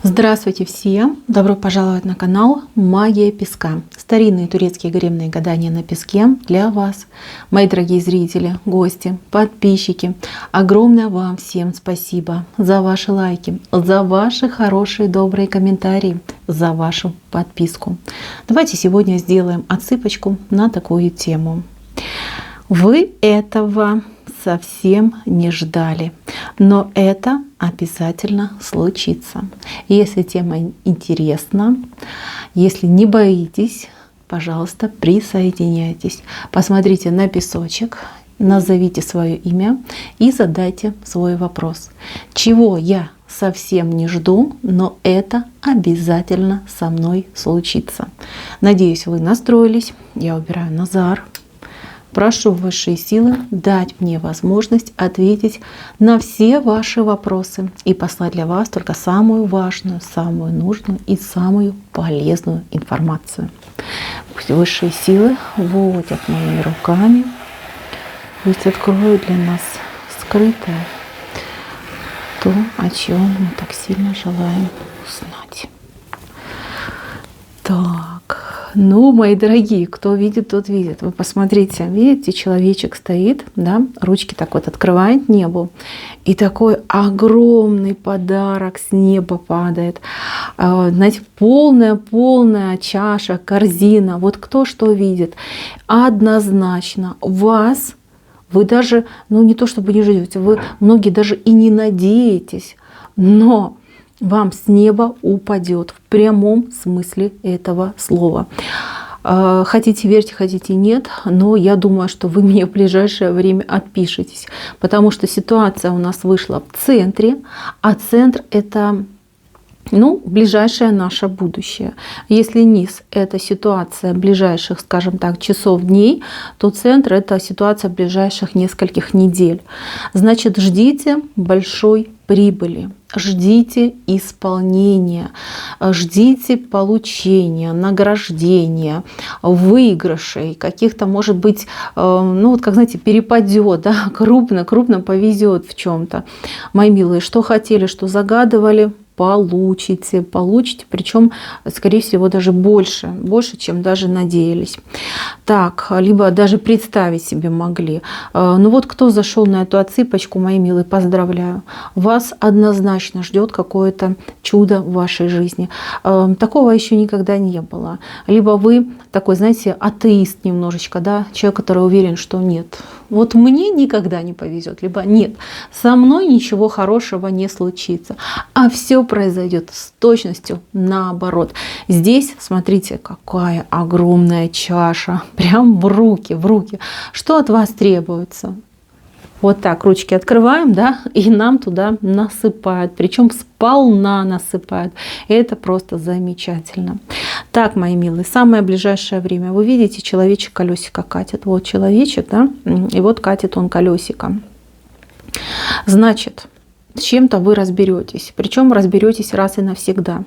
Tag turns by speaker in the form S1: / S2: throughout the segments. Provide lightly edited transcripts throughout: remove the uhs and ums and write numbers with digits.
S1: Здравствуйте всем! Добро пожаловать на канал Магия Песка. Старинные турецкие гаремные гадания на песке для вас, мои дорогие зрители, гости, подписчики. Огромное вам всем спасибо за ваши лайки, за ваши хорошие добрые комментарии, за вашу подписку. Давайте сегодня сделаем отсыпочку на такую тему. Вы этого совсем не ждали, но это обязательно случится. Если тема интересна, если не боитесь, пожалуйста, присоединяйтесь. Посмотрите на песочек, назовите свое имя и задайте свой вопрос. Чего я совсем не жду, но это обязательно со мной случится. Надеюсь, вы настроились. Я убираю Назар. Прошу высшие силы дать мне возможность ответить на все ваши вопросы и послать для вас только самую важную, самую нужную и самую полезную информацию. Пусть высшие силы водят моими руками, пусть откроют для нас скрытое то, о чем мы так сильно желаем узнать. Так, мои дорогие, кто видит, тот видит. Вы посмотрите, видите, человечек стоит, да, ручки так вот открывает небо, и такой огромный подарок с неба падает. Знаете, полная чаша, корзина. Вот кто что видит. Однозначно вас, вы даже, не то чтобы не ждете, вы многие даже и не надеетесь, но вам с неба упадет в прямом смысле этого слова. Хотите верьте, хотите нет, но я думаю, что вы мне в ближайшее время отпишетесь, потому что ситуация у нас вышла в центре, а центр — это ближайшее наше будущее. Если низ — это ситуация ближайших, скажем так, часов, дней, то центр — это ситуация ближайших нескольких недель. Значит, ждите большой прибыли, ждите исполнения, ждите получения, награждения, выигрышей, каких-то, может быть, как знаете, перепадет, да, крупно повезет в чем-то. Мои милые, что хотели, что загадывали, получите, причем, скорее всего, даже больше, чем даже надеялись. Так, либо даже представить себе могли. Кто зашел на эту отсыпочку, мои милые, поздравляю. Вас однозначно ждет какое-то чудо в вашей жизни. Такого еще никогда не было. Либо вы такой, знаете, атеист немножечко, да, человек, который уверен, что нет. Вот мне никогда не повезет, либо нет, со мной ничего хорошего не случится. А все произойдет с точностью наоборот. Здесь, смотрите, какая огромная чаша. Прям в руки. Что от вас требуется? Вот так ручки открываем, да, и нам туда насыпают. Причем сполна насыпают. Это просто замечательно. Так, мои милые, самое ближайшее время. Вы видите, человечек колесико катит. Вот человечек, да, и вот катит он колесико. Значит, с чем-то вы разберетесь. Причем разберетесь раз и навсегда.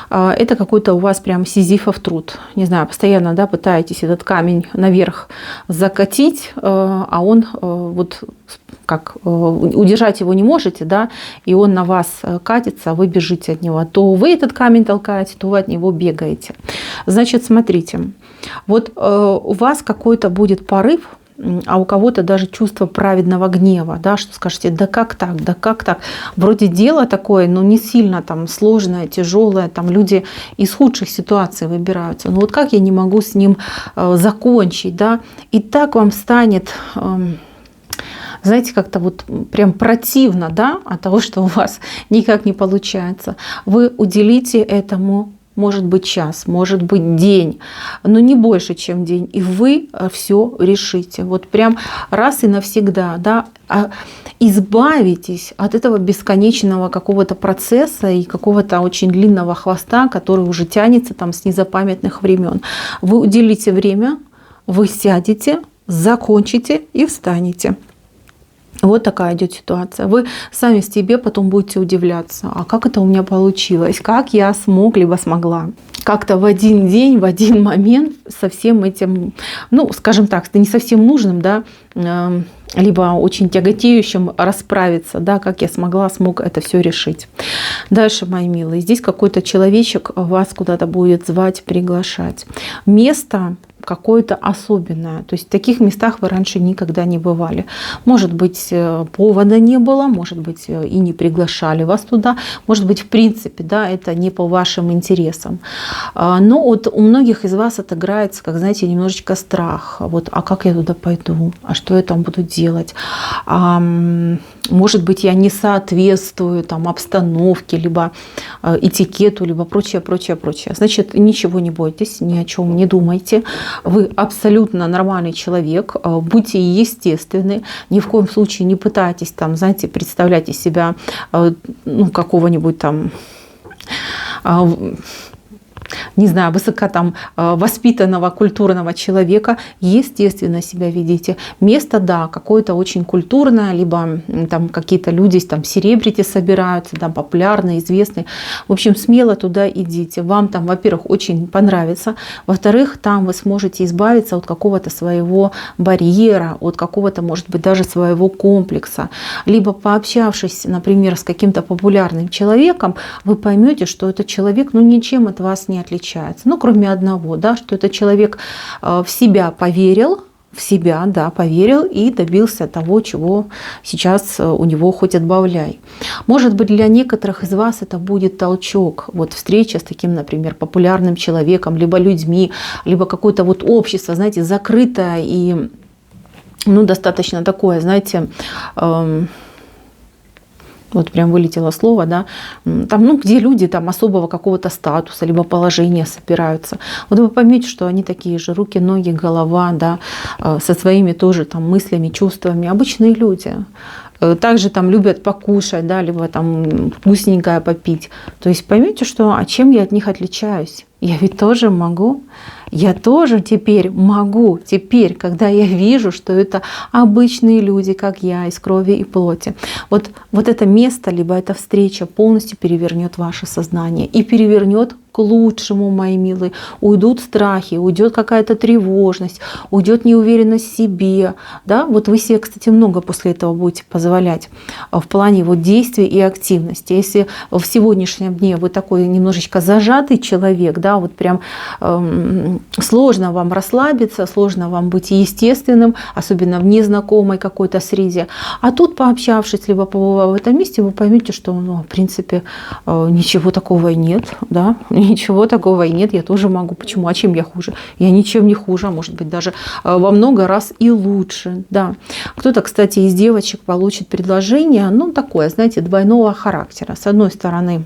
S1: Это какой-то у вас прям сизифов труд. Не знаю, постоянно, да, пытаетесь этот камень наверх закатить, а он удержать его не можете, да, и он на вас катится, вы бежите от него. То вы этот камень толкаете, то вы от него бегаете. Значит, смотрите, вот у вас какой-то будет порыв, а у кого-то даже чувство праведного гнева, да, что скажете, да как так, вроде дело такое, но не сильно там сложное, тяжелое, там люди из худших ситуаций выбираются, вот как я не могу с ним закончить, да, и так вам станет, знаете, как-то вот прям противно, да, от того, что у вас никак не получается. Вы уделите этому, может быть, час, может быть, день, но не больше, чем день. И вы все решите. Вот прям раз и навсегда, да, избавитесь от этого бесконечного какого-то процесса и какого-то очень длинного хвоста, который уже тянется там с незапамятных времен. Вы уделите время, вы сядете, закончите и встанете. Вот такая идет ситуация. Вы сами себе потом будете удивляться, а как это у меня получилось, как я смог, либо смогла. Как-то в один день, в один момент со всем этим, скажем так, не совсем нужным, да, либо очень тяготеющим расправиться, да, как я смог это все решить. Дальше, мои милые, здесь какой-то человечек вас куда-то будет звать, приглашать. Место какое-то особенное. То есть в таких местах вы раньше никогда не бывали. Может быть, повода не было, может быть, и не приглашали вас туда. Может быть, в принципе, да, это не по вашим интересам. Но вот у многих из вас отыграется, как, знаете, немножечко страх. Вот, а как я туда пойду? А что я там буду делать? Может быть, я не соответствую там обстановке, либо этикету, либо прочее, прочее, прочее. Значит, ничего не бойтесь, ни о чем не думайте. Вы абсолютно нормальный человек, будьте естественны, ни в коем случае не пытайтесь там, знаете, представлять из себя какого-нибудь там, не знаю, высоко там воспитанного, культурного человека. Естественно себя ведите. Место, да, какое-то очень культурное, либо там какие-то люди, там селебрити собираются, там популярные, известные. В общем, смело туда идите. Вам там, во-первых, очень понравится. Во-вторых, там вы сможете избавиться от какого-то своего барьера, от какого-то, может быть, даже своего комплекса. Либо пообщавшись, например, с каким-то популярным человеком, вы поймете, что этот человек, ничем от вас не отличается. Кроме одного, да, что этот человек в себя поверил, поверил и добился того, чего сейчас у него хоть отбавляй. Может быть, для некоторых из вас это будет толчок. Вот встреча с таким, например, популярным человеком, либо людьми, либо какое-то вот общество, знаете, закрытое и достаточно такое, знаете, вот прям вылетело слово, да, там, где люди там особого какого-то статуса, либо положения собираются. Вот вы поймете, что они такие же, руки, ноги, голова, да, со своими тоже там мыслями, чувствами, обычные люди. Также там любят покушать, да, либо там вкусненькое попить. То есть поймите, что, чем я от них отличаюсь? Я ведь тоже могу. Я тоже теперь могу, когда я вижу, что это обычные люди, как я, из крови и плоти. Вот это место, либо эта встреча полностью перевернет ваше сознание и перевернет к лучшему, мои милые. Уйдут страхи, уйдет какая-то тревожность, уйдет неуверенность в себе. Да? Вот вы себе, кстати, много после этого будете позволять в плане действий и активности. Если в сегодняшнем дне вы такой немножечко зажатый человек, да, вот прям сложно вам расслабиться, сложно вам быть естественным, особенно в незнакомой какой-то среде. А тут, пообщавшись, либо побывав в этом месте, вы поймете, что, в принципе, ничего такого и нет, да, ничего такого и нет, я тоже могу. Почему? А чем я хуже? Я ничем не хуже, а может быть даже во много раз и лучше, да. Кто-то, кстати, из девочек получит предложение, такое, знаете, двойного характера. С одной стороны,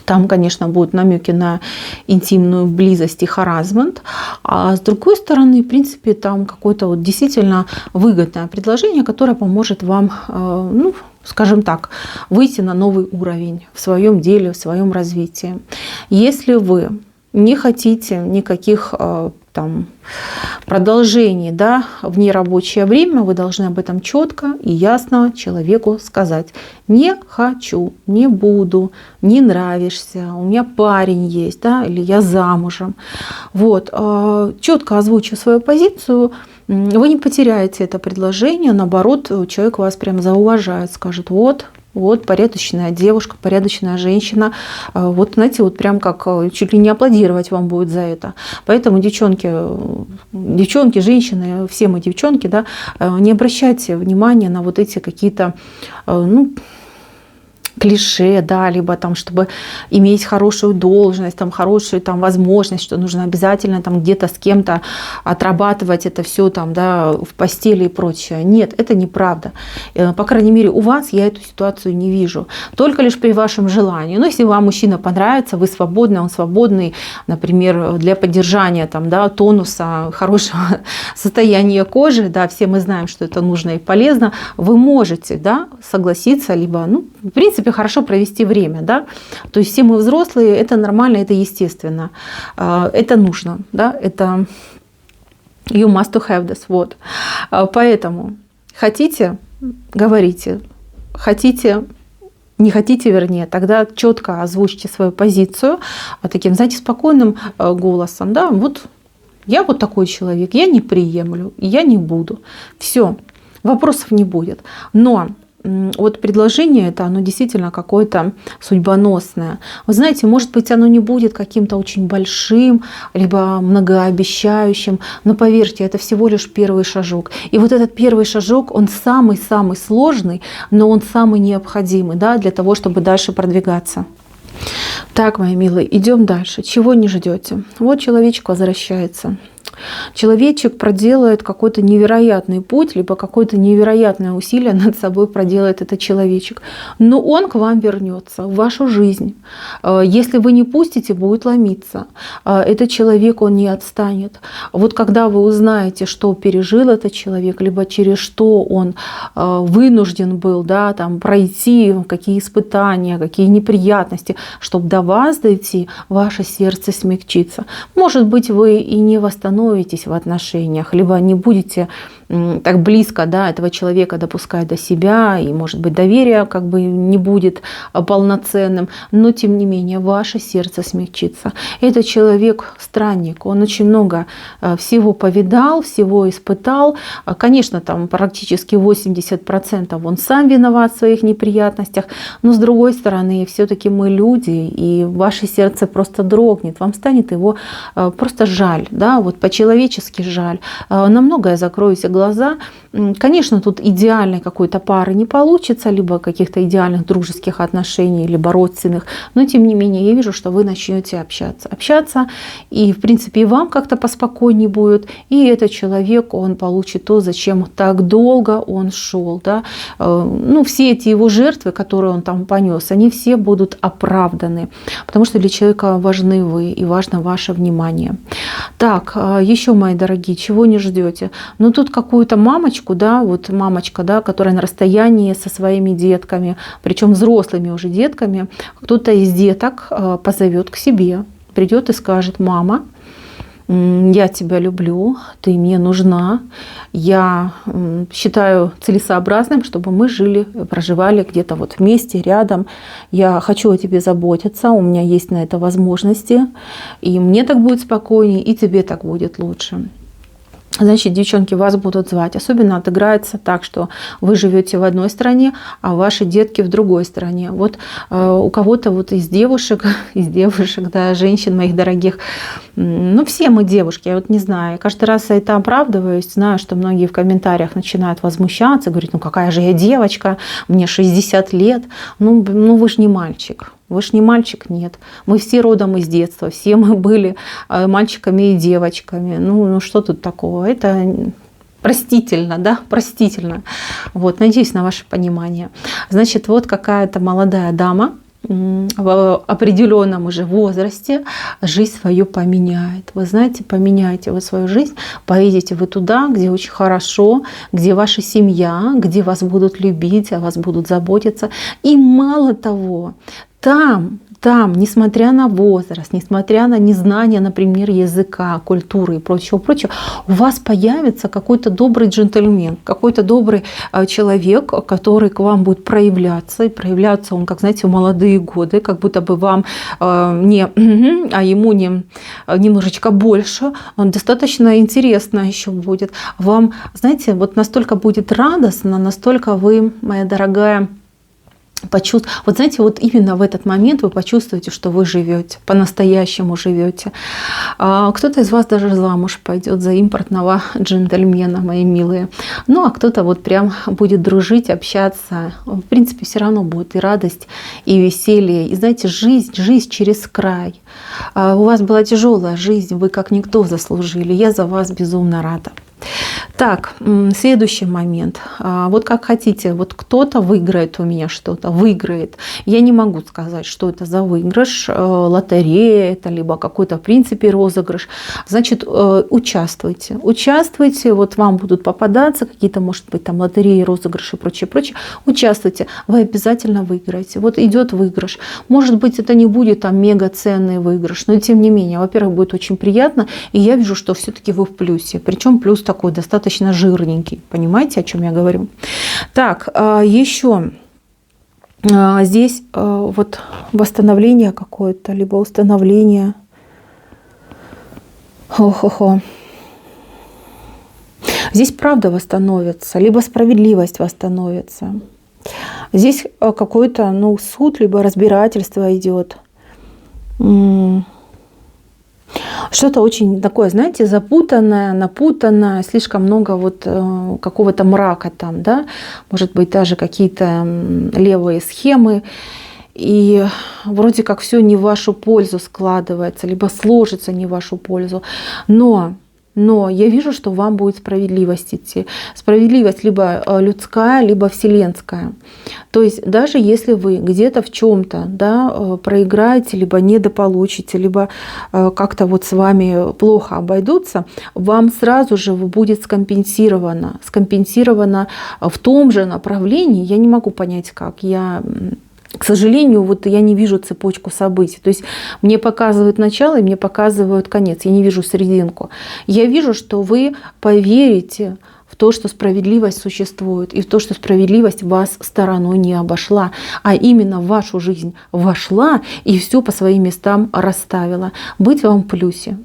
S1: там, конечно, будут намеки на интимную близость и харассмент. А с другой стороны, в принципе, там какое-то действительно выгодное предложение, которое поможет вам, скажем так, выйти на новый уровень в своем деле, в своем развитии. Если вы не хотите никаких продолжений, да, в нерабочее время, вы должны об этом четко и ясно человеку сказать: не хочу, не буду, не нравишься, у меня парень есть, да, или я замужем. Вот, четко озвучив свою позицию, вы не потеряете это предложение, наоборот, человек вас прям зауважает, скажет: вот порядочная девушка, порядочная женщина. Вот, знаете, вот прям как чуть ли не аплодировать вам будет за это. Поэтому, девчонки, женщины, все мы девчонки, да, не обращайте внимания на вот эти какие-то, клише, да, либо там, чтобы иметь хорошую должность, там, хорошую там возможность, что нужно обязательно там где-то с кем-то отрабатывать это все там, да, в постели и прочее. Нет, это неправда. По крайней мере, у вас я эту ситуацию не вижу. Только лишь при вашем желании. Если вам мужчина понравится, вы свободны, он свободный, например, для поддержания там, да, тонуса, хорошего состояния кожи, да, все мы знаем, что это нужно и полезно, вы можете, да, согласиться, либо, в принципе, хорошо провести время, да, то есть все мы взрослые, это нормально, это естественно, это нужно, да, это you must to have this, вот, поэтому хотите, говорите, хотите, не хотите, вернее, тогда четко озвучьте свою позицию таким, знаете, спокойным голосом, да, вот я вот такой человек, я не приемлю, я не буду, все. вопросов не будет. Но вот предложение это, оно действительно какое-то судьбоносное. Вы знаете, может быть, оно не будет каким-то очень большим, либо многообещающим, но поверьте, это всего лишь первый шажок. И вот этот первый шажок, он самый-самый сложный, но он самый необходимый, да, для того, чтобы дальше продвигаться. Так, мои милые, идем дальше. Чего не ждете? Вот человечек возвращается. Человечек проделает какой-то невероятный путь, либо какое-то невероятное усилие над собой проделает этот человечек. Но он к вам вернется, в вашу жизнь. Если вы не пустите, будет ломиться. Этот человек, он не отстанет. Вот когда вы узнаете, что пережил этот человек, либо через что он вынужден был, да, там, пройти, какие испытания, какие неприятности, чтобы до вас дойти, ваше сердце смягчится. Может быть, вы и не восстановитесь в отношениях, либо не будете так близко, да, этого человека допускать до себя, и, может быть, доверие как бы не будет полноценным, но, тем не менее, ваше сердце смягчится. Этот человек странник, он очень много всего повидал, всего испытал. Конечно, там практически 80% он сам виноват в своих неприятностях, но, с другой стороны, все-таки мы люди, и ваше сердце просто дрогнет, вам станет его просто жаль, да, вот по-человечески жаль. На многое закроете глаза. Конечно, тут идеальной какой-то пары не получится, либо каких-то идеальных дружеских отношений, либо родственных, но тем не менее я вижу, что вы начнете общаться, и в принципе и вам как-то поспокойнее будет, и этот человек, он получит то, зачем так долго он шел, да? Ну, все эти его жертвы, которые он там понес, они все будут оправданы, потому что для человека важны вы и важно ваше внимание. Так, еще, мои дорогие, чего не ждете? Ну, тут какую-то мамочку, да, вот мамочка, да, которая на расстоянии со своими детками, причем взрослыми уже детками, кто-то из деток позовет к себе, придет и скажет: мама, я тебя люблю, ты мне нужна, я считаю целесообразным, чтобы мы жили, проживали где-то вот вместе, рядом, я хочу о тебе заботиться, у меня есть на это возможности, и мне так будет спокойнее, и тебе так будет лучше. Значит, девчонки, вас будут звать. Особенно отыграется так, что вы живете в одной стране, а ваши детки в другой стране. Вот у кого-то вот из девушек, да, женщин моих дорогих, ну все мы девушки, я вот не знаю, я каждый раз это оправдываюсь, знаю, что многие в комментариях начинают возмущаться, говорят: ну какая же я девочка, мне 60 лет, ну вы же не мальчик. Вы ж не мальчик, нет. Мы все родом из детства, все мы были мальчиками и девочками. Ну что тут такого? Это простительно, да, простительно. Вот, надеюсь на ваше понимание. Значит, вот какая-то молодая дама в определенном уже возрасте жизнь свою поменяет. Вы знаете, поменяете вы свою жизнь, поедете вы туда, где очень хорошо, где ваша семья, где вас будут любить, о вас будут заботиться. И мало того, там, несмотря на возраст, несмотря на незнание, например, языка, культуры и прочего, у вас появится какой-то добрый джентльмен, какой-то добрый человек, который к вам будет проявляться. И проявляться он, как, знаете, в молодые годы, как будто бы вам а ему немножечко больше. Он достаточно интересно еще будет. Вам, знаете, вот настолько будет радостно, настолько вы, моя дорогая, вот знаете, вот именно в этот момент вы почувствуете, что вы живете, по-настоящему живете. Кто-то из вас даже замуж пойдет за импортного джентльмена, мои милые. Ну, а кто-то вот прям будет дружить, общаться. В принципе, все равно будет и радость, и веселье. И знаете, жизнь через край. У вас была тяжелая жизнь, вы как никто заслужили. Я за вас безумно рада. Так, следующий момент. Вот как хотите, вот кто-то выиграет у меня что-то, выиграет. Я не могу сказать, что это за выигрыш, лотерея это, либо какой-то в принципе розыгрыш. Значит, участвуйте. Участвуйте, вот вам будут попадаться какие-то, может быть, там лотереи, розыгрыши и прочее. Участвуйте, вы обязательно выиграете. Вот идет выигрыш. Может быть, это не будет там мега ценный выигрыш, но тем не менее, во-первых, будет очень приятно, и я вижу, что все-таки вы в плюсе. Причем плюс такой достаточно жирненький. Понимаете, о чем я говорю? Так, еще здесь вот восстановление какое-то, либо установление. Здесь правда восстановится, либо справедливость восстановится. Здесь какой-то, ну, суд, либо разбирательство идет. Что-то очень такое, знаете, запутанное, напутанное, слишком много вот какого-то мрака там, да, может быть, даже какие-то левые схемы. И вроде как все не в вашу пользу складывается, либо сложится не в вашу пользу. Но я вижу, что вам будет справедливость идти. Справедливость либо людская, либо вселенская. То есть даже если вы где-то в чем-то, да, проиграете, либо недополучите, либо как-то вот с вами плохо обойдутся, вам сразу же будет скомпенсировано в том же направлении. Я не могу понять, как. К сожалению, вот я не вижу цепочку событий. То есть мне показывают начало и мне показывают конец. Я не вижу серединку. Я вижу, что вы поверите в то, что справедливость существует, и в то, что справедливость вас стороной не обошла, а именно в вашу жизнь вошла и все по своим местам расставила. Быть вам в плюсе.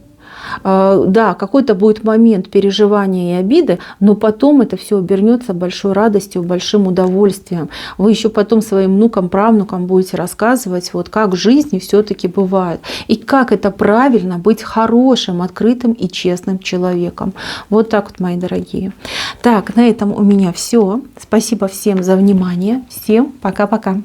S1: Да, какой-то будет момент переживания и обиды, но потом это все обернется большой радостью, большим удовольствием. Вы еще потом своим внукам, правнукам будете рассказывать, вот как в жизни все-таки бывает. И как это правильно быть хорошим, открытым и честным человеком. Вот так вот, мои дорогие. Так, на этом у меня все. Спасибо всем за внимание. Всем пока-пока.